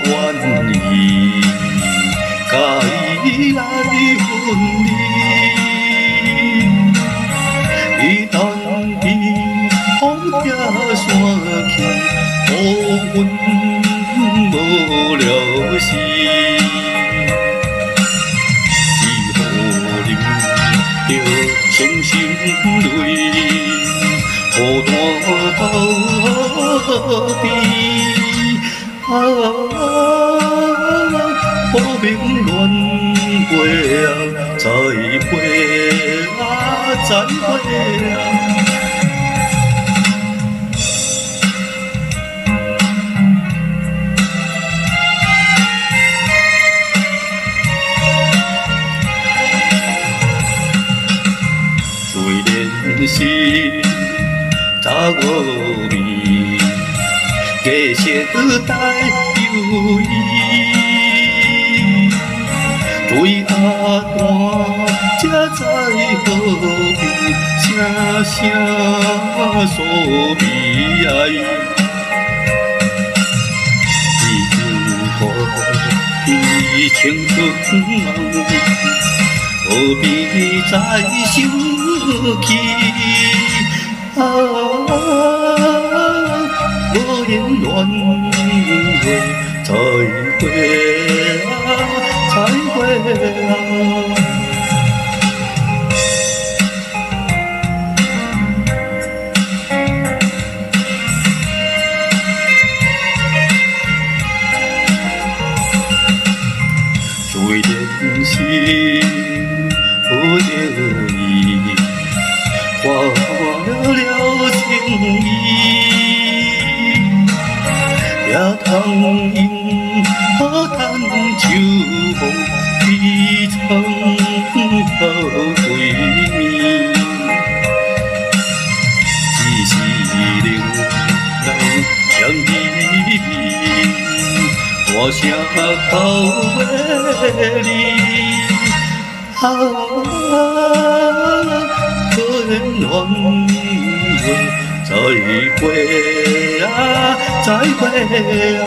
愿意甲伊来分离。伊等伊风拆散去，互阮无了时。只好忍着伤心泪，孤单到底。无明恋过啊，再会啊，再会啊。虽然是查某味，价色带犹豫。水阿淡，才知何必声声诉悲哀。伊有予青春梦，何必再想起？无言乱话，再会啊，再会啊。虽然是不得已，画了情意，也通用好叹秋风悲惨到归暝，只是令人相依偎。大声口话你，可怜乱话，再会啊，再会啊。